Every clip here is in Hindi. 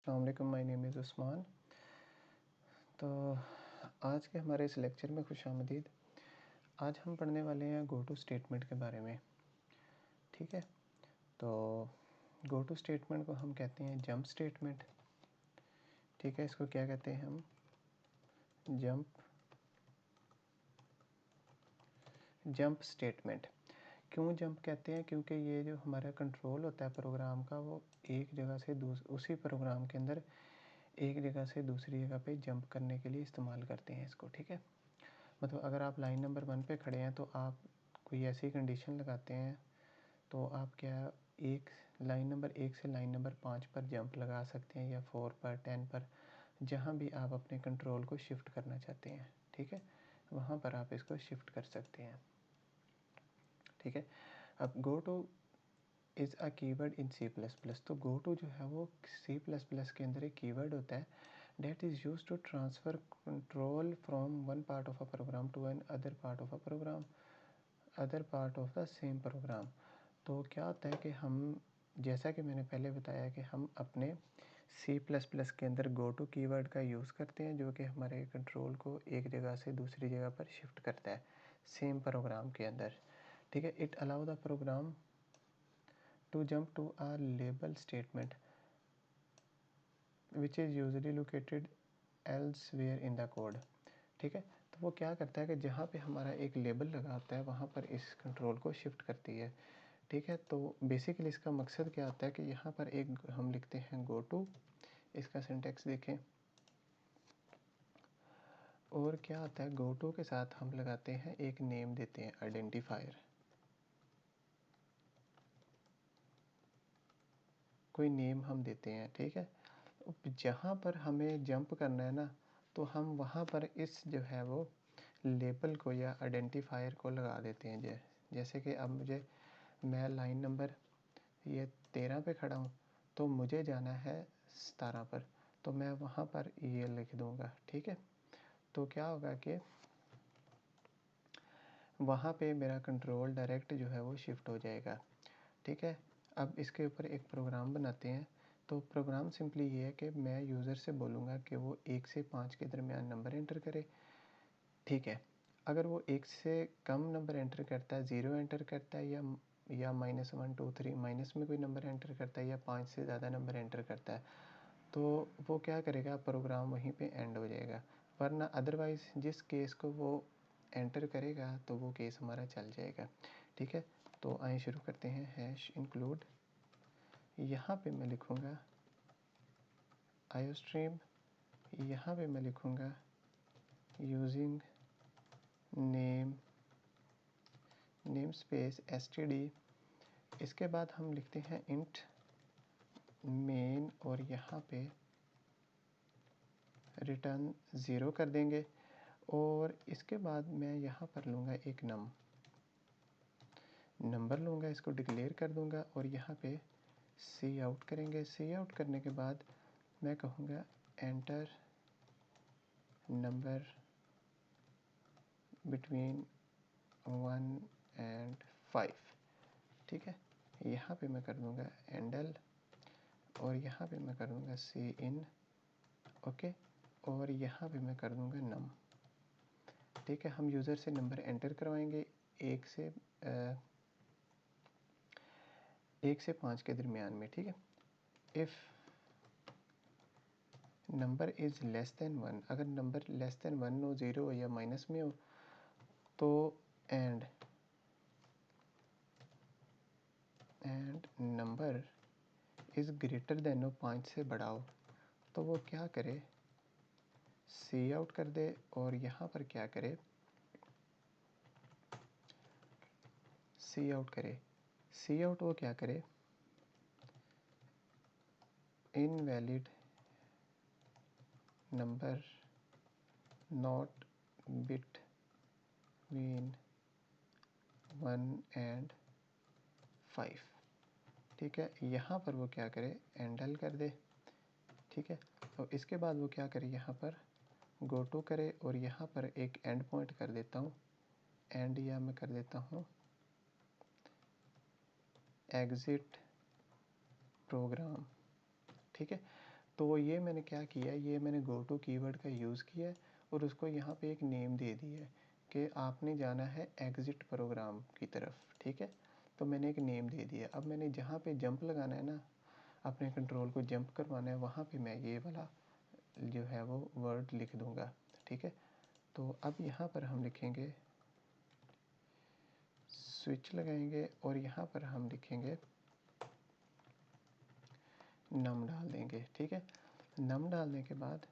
अस्सलामुअलैकुम, माय नेम इज़ उस्मान। तो आज के हमारे इस लेक्चर में खुशामदीद। आज हम पढ़ने वाले हैं गो टू स्टेटमेंट के बारे में। ठीक है, तो गो टू स्टेटमेंट को हम कहते हैं जंप स्टेटमेंट। ठीक है, इसको क्या कहते हैं हम? Jump statement. क्यों जंप कहते हैं? क्योंकि ये जो हमारा कंट्रोल होता है प्रोग्राम का, वो एक जगह से उसी प्रोग्राम के अंदर एक जगह से दूसरी जगह पे जंप करने के लिए इस्तेमाल करते हैं इसको। ठीक है, मतलब अगर आप लाइन नंबर 1 पे खड़े हैं तो आप कोई ऐसी कंडीशन लगाते हैं तो आप क्या एक लाइन नंबर 1 से लाइन नंबर 5 पर जंप लगा सकते हैं, या 4 पर, 10 पर, जहाँ भी आप अपने कंट्रोल को शिफ्ट करना चाहते हैं। ठीक है, वहाँ पर आप इसको शिफ्ट कर सकते हैं। ठीक है, अब go two is a keyword in C++। तो गो टू जो है वो C++ के अंदर एक कीवर्ड होता है that is used to transfer control from one part of a program to an other part of the same program। तो क्या होता है कि हम, जैसा कि मैंने पहले बताया कि हम अपने C++ के अंदर गो टू कीवर्ड का यूज़ करते हैं, जो कि हमारे कंट्रोल को एक जगह से दूसरी जगह पर शिफ्ट करता है सेम प्रोग्राम के अंदर। ठीक है, it allow the program to jump to a label statement which is usually located elsewhere in the code। ठीक है, तो वो क्या करता है कि जहाँ पे हमारा एक लेबल लगा होता है वहाँ पर इस कंट्रोल को शिफ्ट करती है। ठीक है, तो बेसिकली इसका मकसद क्या होता है कि यहाँ पर एक हम लिखते हैं गो टू, इसका सिंटेक्स देखें, और क्या होता है गो टू के साथ हम लगाते हैं एक नेम देते हैं आइडेंटिफायर, कोई नेम हम देते हैं। ठीक है, जहाँ पर हमें जंप करना है ना, तो हम वहाँ पर इस जो है वो लेबल को या आइडेंटिफायर को लगा देते हैं। जैसे कि अब मैं लाइन नंबर ये 13 पे खड़ा हूँ, तो मुझे जाना है 17 पर, तो मैं वहाँ पर ये लिख दूँगा। ठीक है, तो क्या होगा कि वहाँ पे मेरा कंट्रोल डायरेक्ट जो है वो शिफ्ट हो जाएगा। ठीक है, अब इसके ऊपर एक प्रोग्राम बनाते हैं। तो प्रोग्राम सिंपली ये है कि मैं यूज़र से बोलूँगा कि वो 1 से 5 के दरमियान नंबर एंटर करे। ठीक है, अगर वो 1 से कम नंबर एंटर करता है, 0 एंटर करता है, या -1 2 3 माइनस में कोई नंबर एंटर करता है, या 5 से ज़्यादा नंबर एंटर करता है, तो वो क्या करेगा, प्रोग्राम वहीं पे एंड हो जाएगा। वरना अदरवाइज़ जिस केस को वो एंटर करेगा तो वो केस हमारा चल जाएगा। ठीक है, तो आइए शुरू करते हैं। हैश इंक्लूड, यहाँ पे मैं लिखूँगा आयोस्ट्रीम, यहाँ पे मैं लिखूँगा यूजिंग नेम स्पेस std। इसके बाद हम लिखते हैं इंट मेन, और यहाँ पे रिटर्न 0 कर देंगे। और इसके बाद मैं यहाँ पर लूँगा एक नंबर लूँगा, इसको डिक्लेयर कर दूँगा, और यहाँ पे सी आउट करेंगे। सी आउट करने के बाद मैं कहूँगा एंटर नंबर बिटवीन 1 and 5। ठीक है, यहाँ पे मैं कर दूँगा एंडल, और यहाँ पे मैं कर दूँगा सी इन। ओके, और यहाँ पे मैं कर दूँगा नम। ठीक है, हम यूज़र से नंबर एंटर करवाएंगे 1 से 5 के दरमियान में। ठीक है, if number is less than 1, अगर नंबर लेस देन 1 हो, 0 हो, या माइनस में हो, तो and number is greater than हो, 5 से बड़ा हो, तो वो क्या करे, सी आउट कर दे। और यहाँ पर क्या करे, सी आउट करे। सी आउट वो क्या करे, invalid number not between 1 and 5। ठीक है, यहाँ पर वो क्या करे, एंडल कर दे। ठीक है, तो इसके बाद वो क्या करे, यहाँ पर गो टू करे, और यहाँ पर एक एंड पॉइंट कर देता हूँ, एंड, या मैं कर देता हूँ एग्ज़िट प्रोग्राम। ठीक है, तो ये मैंने क्या किया, ये मैंने गो टू कीवर्ड का यूज़ किया है और उसको यहाँ पे एक नेम दे दी है कि आपने जाना है एग्ज़िट प्रोग्राम की तरफ, ठीक है। तो मैंने एक नेम दे दिया। अब मैंने जहाँ पे जंप लगाना है ना, अपने कंट्रोल को जंप करवाना है, वहाँ पे मैं ये वाला जो है वो वर्ड लिख दूँगा, ठीक है। तो अब यहाँ पर हम लिखेंगे, स्विच लगाएंगे और यहाँ पर हम लिखेंगे नम डाल देंगे, ठीक है। नम डालने के बाद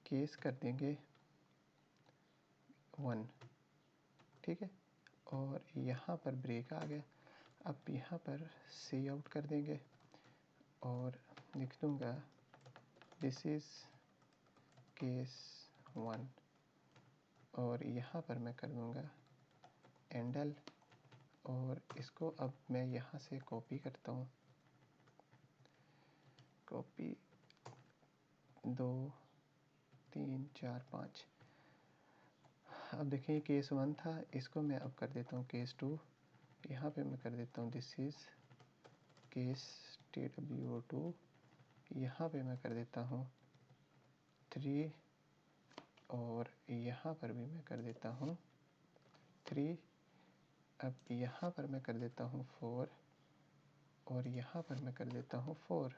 केस कर देंगे 1, ठीक है। और यहाँ पर ब्रेक आ गया। अब यहाँ पर सी आउट कर देंगे और लिख दूँगा दिस इज़ केस 1 और यहाँ पर मैं कर दूँगा एंडल और इसको अब मैं यहाँ से कॉपी करता हूँ, कॉपी 2 3 4 5। अब देखिए केस 1 था, इसको मैं अब कर देता हूँ केस 2। यहाँ पे मैं कर देता हूँ दिस इज़ केस TWO2। यहाँ पे मैं कर देता हूँ 3 और यहाँ पर भी मैं कर देता हूँ 3। अब यहाँ पर मैं कर देता हूँ 4 और यहाँ पर मैं कर देता हूँ 4।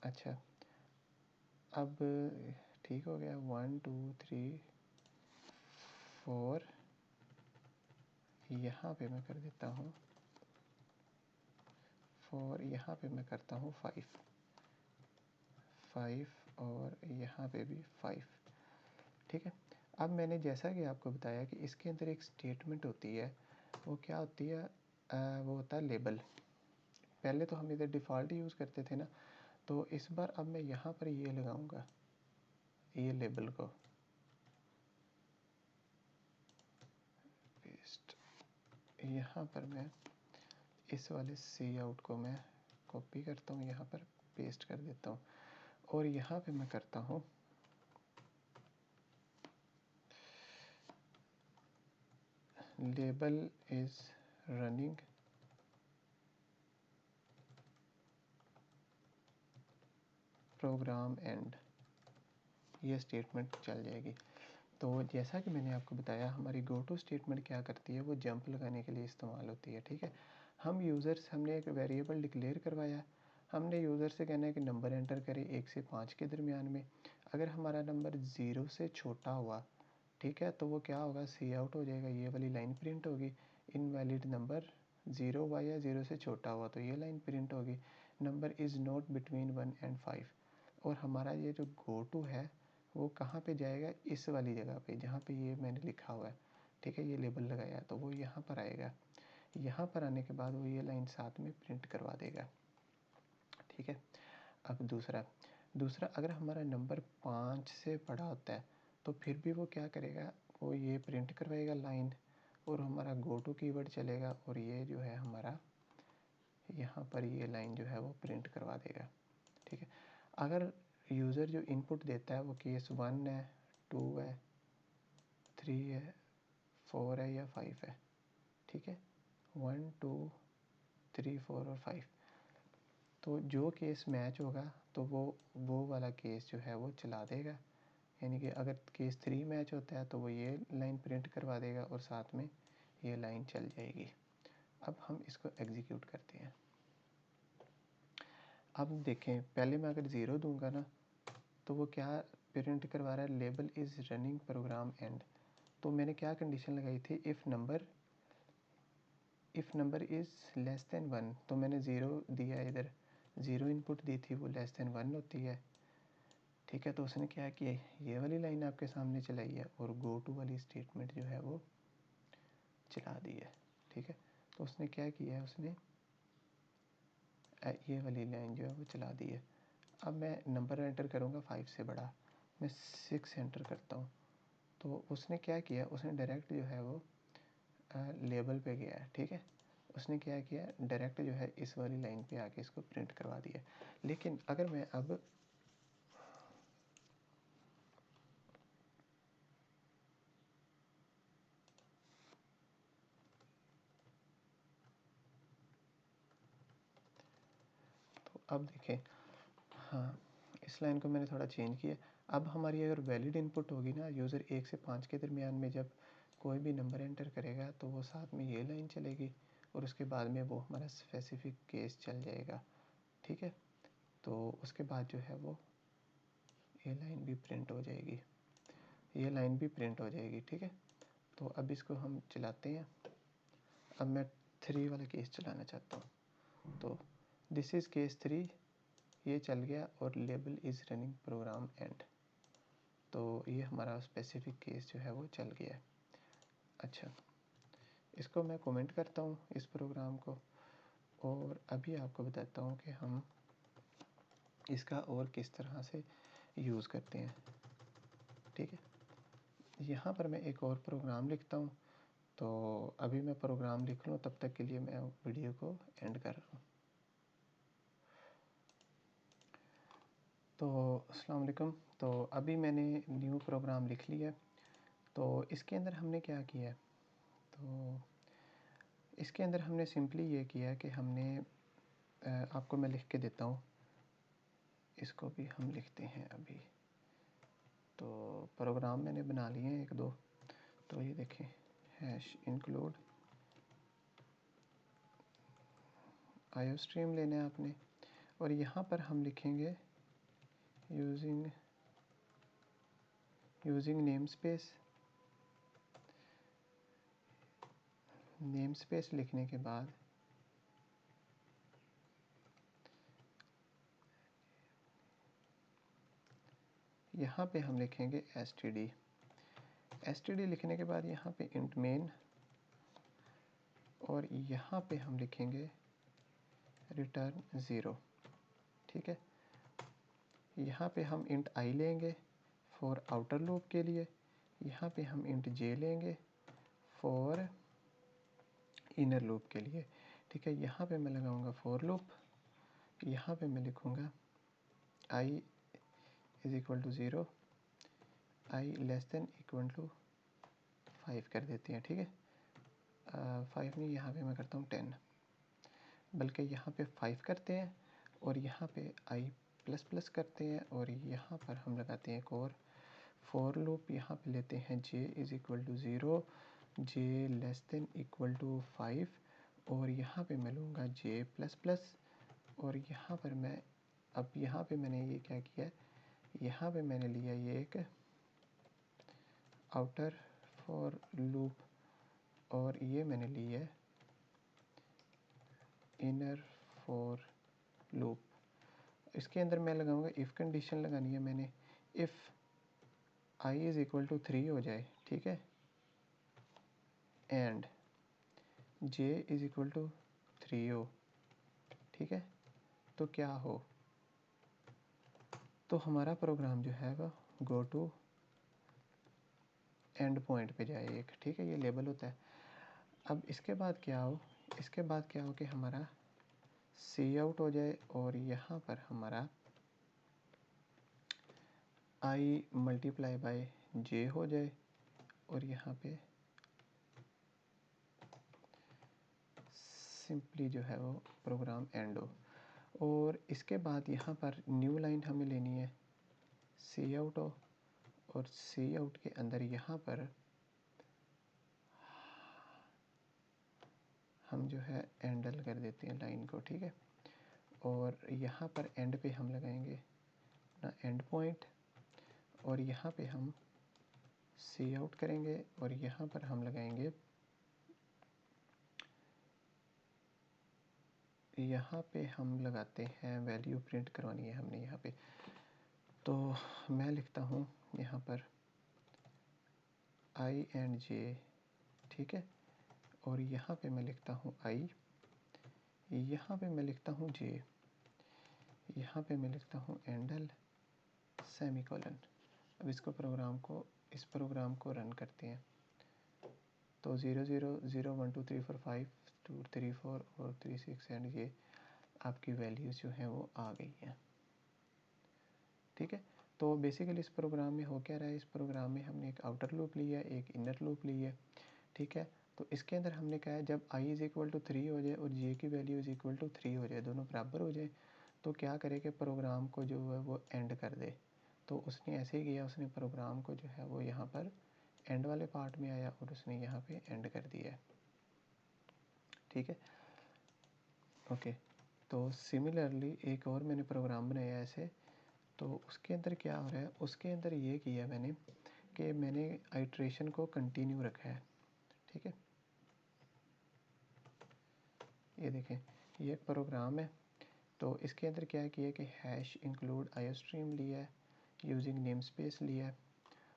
अच्छा, अब ठीक हो गया। 1 2 3 4, यहाँ पे मैं कर देता हूँ 4, यहाँ पे मैं करता हूँ 5 और यहाँ पे भी 5, ठीक है। अब मैंने जैसा कि आपको बताया कि इसके अंदर एक स्टेटमेंट होती है, वो क्या होती है, वो होता है लेबल। पहले तो हम इधर डिफ़ॉल्ट यूज़ करते थे ना, तो इस बार अब मैं यहाँ पर ये लगाऊंगा, ये लेबल को पेस्ट। यहाँ पर मैं इस वाले सी आउट को मैं कॉपी करता हूँ, यहाँ पर पेस्ट कर देता हूँ और यहाँ पे मैं करता हूँ label is running program end, ये स्टेटमेंट चल जाएगी। तो जैसा कि मैंने आपको बताया, हमारी गो टू स्टेटमेंट क्या करती है, वो जंप लगाने के लिए इस्तेमाल होती है, ठीक है। हमने एक वेरिएबल डिक्लेयर करवाया, हमने यूज़र से कहना है कि नंबर एंटर करें 1 से 5 के दरमियान में। अगर हमारा नंबर 0 से छोटा हुआ, ठीक है, तो वो क्या होगा, सी आउट हो जाएगा, ये वाली लाइन प्रिंट होगी। इनवैलिड नंबर 0 हुआ या 0 से छोटा हुआ तो ये लाइन प्रिंट होगी। Number is not between 1 and 5। और हमारा ये जो गो टू है वो कहाँ पे जाएगा, इस वाली जगह पे जहाँ पे ये मैंने लिखा हुआ है, ठीक है, ये लेबल लगाया, तो वो यहाँ पर आएगा। यहाँ पर आने के बाद वो ये लाइन साथ में प्रिंट करवा देगा, ठीक है। अब दूसरा अगर हमारा नंबर 5 से बड़ा होता है तो फिर भी वो क्या करेगा, वो ये प्रिंट करवाएगा लाइन और हमारा गो टू कीवर्ड चलेगा और ये जो है हमारा यहाँ पर ये लाइन जो है वो प्रिंट करवा देगा, ठीक है। अगर यूज़र जो इनपुट देता है वो केस 1 है, 2 है, 3 है, 4 है या 5 है, ठीक है, 1 2 3 4 और 5, तो जो केस मैच होगा तो वो वाला केस जो है वो चला देगा। यानी कि अगर केस 3 मैच होता है तो वो ये लाइन प्रिंट करवा देगा और साथ में ये लाइन चल जाएगी। अब हम इसको एग्जीक्यूट करते हैं। अब देखें, पहले मैं अगर 0 दूंगा ना तो वो क्या प्रिंट करवा रहा है, label is running program end. तो मैंने क्या कंडीशन लगाई थी, if number is less than 1, तो मैंने 0 दिया, इधर 0 इनपुट दी थी, वो लेस देन 1 होती है, ठीक है। तो उसने क्या किया, ये वाली लाइन आपके सामने चलाई है और गो टू वाली स्टेटमेंट जो है वो चला दी है, ठीक है। तो उसने क्या किया है, उसने ये वाली लाइन जो है वो चला दी है। अब मैं नंबर एंटर करूँगा 5 से बड़ा, मैं 6 एंटर करता हूँ, तो उसने क्या किया, उसने डायरेक्ट जो है वो लेबल पे गया है, ठीक है। उसने क्या किया, डायरेक्ट जो है इस वाली लाइन पे आके इसको प्रिंट करवा दिया। लेकिन अगर मैं अब तो अब देखें, हाँ, इस लाइन को मैंने थोड़ा चेंज किया। अब हमारी अगर वैलिड इनपुट होगी ना, यूज़र 1 से 5 के दरमियान में जब कोई भी नंबर एंटर करेगा तो वो साथ में ये लाइन चलेगी और उसके बाद में वो हमारा स्पेसिफिक केस चल जाएगा, ठीक है। तो उसके बाद जो है वो ये लाइन भी प्रिंट हो जाएगी, ये लाइन भी प्रिंट हो जाएगी, ठीक है। तो अब इसको हम चलाते हैं। अब मैं 3 वाला केस चलाना चाहता हूँ। तो दिस इज़ केस 3, ये चल गया और label is running program end. तो ये हमारा स्पेसिफिक केस जो है वो चल गया है। अच्छा, इसको मैं कमेंट करता हूँ इस प्रोग्राम को, और अभी आपको बताता हूँ कि हम इसका और किस तरह से यूज़ करते हैं, ठीक है। यहाँ पर मैं एक और प्रोग्राम लिखता हूँ। तो अभी मैं प्रोग्राम लिख लूँ, तब तक के लिए मैं वीडियो को एंड कर रहा हूँ। तो अस्सलाम वालेकुम। तो अभी मैंने न्यू प्रोग्राम लिख लिया। तो इसके अंदर हमने क्या किया है, तो इसके अंदर हमने सिंपली ये किया कि हमने आपको मैं लिख के देता हूँ, इसको भी हम लिखते हैं अभी। तो प्रोग्राम मैंने बना लिए हैं 1-2। तो ये देखें, हैश इंक्लूड आईओ स्ट्रीम लेना है आपने, और यहाँ पर हम लिखेंगे यूजिंग नेम स्पेस लिखने के बाद यहाँ पे हम लिखेंगे std लिखने के बाद यहाँ पे इंट मेन, और यहाँ पे हम लिखेंगे रिटर्न 0, ठीक है। यहाँ पे हम इंट आई लेंगे फॉर आउटर लूप के लिए, यहाँ पे हम इंट जे लेंगे फॉर इनर लूप के लिए, ठीक है। यहाँ पे मैं लगाऊंगा फॉर लूप, यहाँ पे मैं लिखूंगा I is equal to 0, I less than equal to 5 कर देते हैं, ठीक है। 5 नहीं, यहाँ पे मैं करता हूँ 10, बल्कि यहाँ पे 5 करते हैं और यहाँ पे आई प्लस प्लस करते हैं, और यहाँ पर हम लगाते हैं एक और फॉर लूप। यहाँ पे लेते हैं J is equal to 0, J less than equal to 5, और यहाँ पे मैं लूँगा जे प्लस प्लस, और यहाँ पर मैं अब यहाँ पे मैंने ये क्या किया, यहाँ पे मैंने लिया ये एक आउटर फॉर लूप, और ये मैंने लिया है इनर फॉर लूप। इसके अंदर मैं लगाऊंगा इफ़ कंडीशन लगानी है मैंने, if I is equal to 3 हो जाए, ठीक है, and J is equal to 3 हो, ठीक है, तो क्या हो, तो हमारा प्रोग्राम जो है वह गो टू एंड पॉइंट पे जाए एक, ठीक है, ये लेबल होता है। अब इसके बाद क्या हो, इसके बाद क्या हो कि हमारा सी आउट हो जाए, और यहाँ पर हमारा आई मल्टीप्लाई बाय जे हो जाए, और यहाँ पे सिंपली जो है वो प्रोग्राम एंड हो। और इसके बाद यहाँ पर न्यू लाइन हमें लेनी है सी आउट हो, और सी आउट के अंदर यहाँ पर हम जो है एंडल कर देते हैं लाइन को, ठीक है। और यहाँ पर एंड पे हम लगाएंगे ना एंड पॉइंट, और यहाँ पे हम सी आउट करेंगे, और यहाँ पर हम लगाएंगे, यहाँ पे हम लगाते हैं वैल्यू प्रिंट करवानी है हमने यहाँ पे। तो मैं लिखता हूँ यहाँ पर आई एंड जे, ठीक है, और यहाँ पे मैं लिखता हूँ आई, यहाँ पे मैं लिखता हूँ जे, यहाँ पे मैं लिखता हूँ एंडल सेमीकोलन। अब इस प्रोग्राम को रन करते हैं। तो 0 0 0 1 2 3 4 5 2 3 4 और 3 6 एंड ये आपकी वैल्यूज़ जो हैं वो आ गई हैं, ठीक है। तो बेसिकली इस प्रोग्राम में हो क्या रहा है, इस प्रोग्राम में हमने एक आउटर लूप लिया है, एक इनर लूप लिया है, ठीक है। तो इसके अंदर हमने कहा है जब i इज़ इक्वल टू 3 हो जाए और j की वैल्यू इज़ इक्वल टू 3 हो जाए, दोनों बराबर हो जाए, तो क्या करे कि प्रोग्राम को जो है वो एंड कर दे। तो उसने ऐसे ही किया, उसने प्रोग्राम को जो है वो यहाँ पर एंड वाले पार्ट में आया और उसने यहाँ पे एंड कर दिया है। ठीक है, ओके। तो सिमिलरली एक और मैंने प्रोग्राम बनाया ऐसे, तो उसके अंदर क्या हो रहा है, उसके अंदर ये किया मैंने कि मैंने आइट्रेशन को कंटिन्यू रखा है। ठीक है, ये देखें, ये एक प्रोग्राम है। तो इसके अंदर क्या किया कि हैश इंक्लूड आईओस्ट्रीम लिया है, यूजिंग नेम स्पेस लिया है।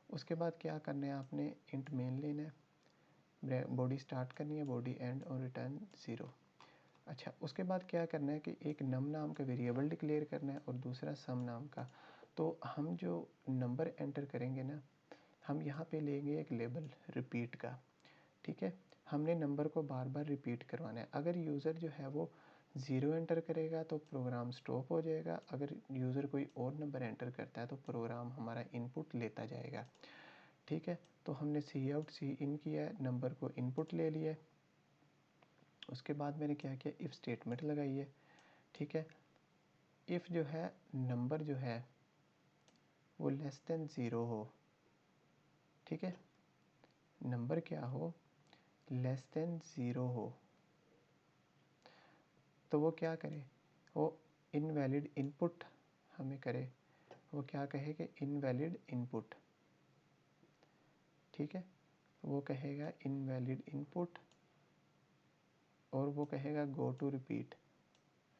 उसके बाद क्या करना है, आपने इंट मेन लेना है, बॉडी स्टार्ट करनी है, बॉडी एंड और रिटर्न 0। अच्छा, उसके बाद क्या करना है कि एक नम नाम का वेरिएबल डिक्लेयर करना है और दूसरा सम नाम का। तो हम जो नंबर एंटर करेंगे ना, हम यहाँ पे लेंगे एक लेबल रिपीट का। ठीक है, हमने नंबर को बार बार रिपीट करवाना है। अगर यूज़र जो है वो 0 एंटर करेगा तो प्रोग्राम स्टॉप हो जाएगा। अगर यूज़र कोई और नंबर एंटर करता है तो प्रोग्राम हमारा इनपुट लेता जाएगा। ठीक है, तो हमने सी आउट सी इन किया है, नंबर को इनपुट ले लिया है। उसके बाद मैंने क्या किया, इफ़ स्टेटमेंट लगाई है। ठीक है, इफ़ जो है नंबर जो है वो लेस देन 0 हो। ठीक है, नंबर क्या हो, लेस देन 0 हो, तो वो क्या करे, वो इनवैलिड इनपुट हमें करे। वो क्या कहे कि इनवैलिड इनपुट। ठीक है, वो कहेगा इनवैलिड इनपुट और वो कहेगा गो टू रिपीट,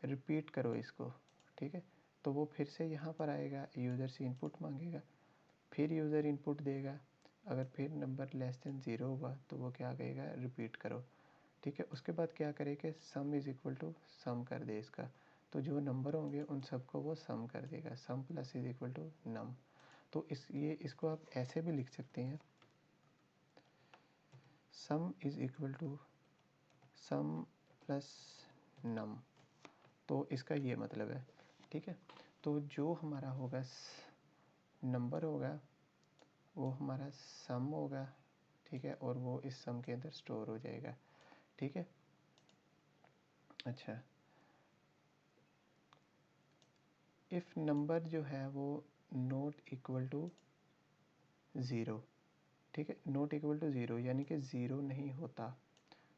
रिपीट करो इसको। ठीक है, तो वो फिर से यहाँ पर आएगा, यूज़र से इनपुट मांगेगा, फिर यूज़र इनपुट देगा। अगर फिर नंबर लेस देन 0 हुआ तो वो क्या कहेगा, रिपीट करो। ठीक है, उसके बाद क्या करे कि सम इज़ इक्वल टू सम कर दे इसका। तो जो नंबर होंगे उन सबको वो सम कर देगा, sum plus is equal to num. तो इसको आप ऐसे भी लिख सकते हैं, sum is equal to sum plus num. तो इसका ये मतलब है। ठीक है, तो जो हमारा होगा नंबर होगा वो हमारा सम होगा। ठीक है, और वो इस सम के अंदर स्टोर हो जाएगा। ठीक है, अच्छा, इफ़ नंबर जो है वो नॉट इक्वल टू 0। ठीक है, नॉट इक्वल टू 0 यानी कि 0 नहीं होता,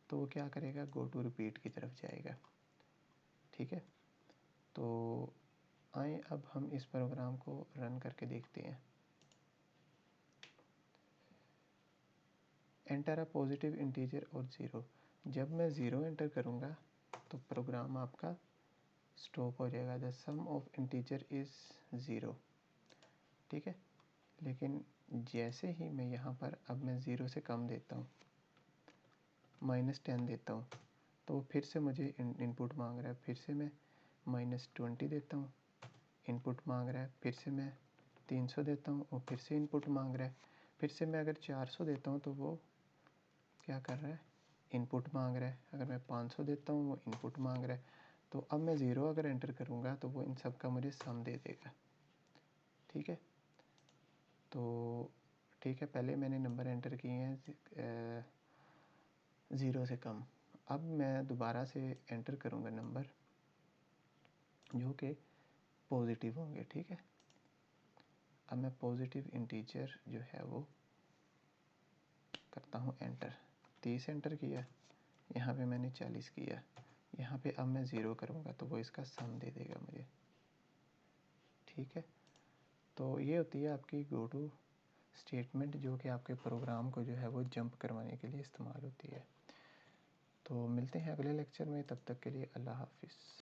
तो वो क्या करेगा, गो टू रिपीट की तरफ जाएगा। ठीक है, तो आए अब हम इस प्रोग्राम को रन करके देखते हैं। एंटर अ पॉजिटिव इंटीजर और 0। जब मैं 0 एंटर करूँगा तो प्रोग्राम आपका स्टॉप हो जाएगा। The sum of integer is 0। ठीक है, लेकिन जैसे ही मैं यहाँ पर अब मैं 0 से कम देता हूँ, -10 देता हूँ, तो वो फिर से मुझे इनपुट मांग रहा है। फिर से मैं -20 देता हूँ, इनपुट मांग रहा है। फिर से मैं 300 देता हूँ और फिर से इनपुट मांग रहा है। फिर से मैं अगर 400 देता हूँ तो वो क्या कर रहा है, इनपुट मांग रहा है। अगर मैं 500 देता हूँ वो इनपुट मांग रहा है। तो अब मैं 0 अगर एंटर करूँगा तो वो इन सब का मुझे सम दे देगा। ठीक है, तो ठीक है, पहले मैंने नंबर एंटर किए हैं 0 से कम। अब मैं दोबारा से एंटर करूँगा नंबर जो कि पॉजिटिव होंगे। ठीक है, अब मैं पॉजिटिव इंटीजर जो है वो करता हूँ एंटर। 30 एंटर किया, यहाँ पे मैंने 40 किया। यहाँ पे अब मैं 0 करूँगा तो वो इसका सम दे देगा मुझे। ठीक है, तो ये होती है आपकी गो टू स्टेटमेंट, जो कि आपके प्रोग्राम को जो है वो जंप करवाने के लिए इस्तेमाल होती है। तो मिलते हैं अगले लेक्चर में, तब तक के लिए अल्लाह हाफिज़।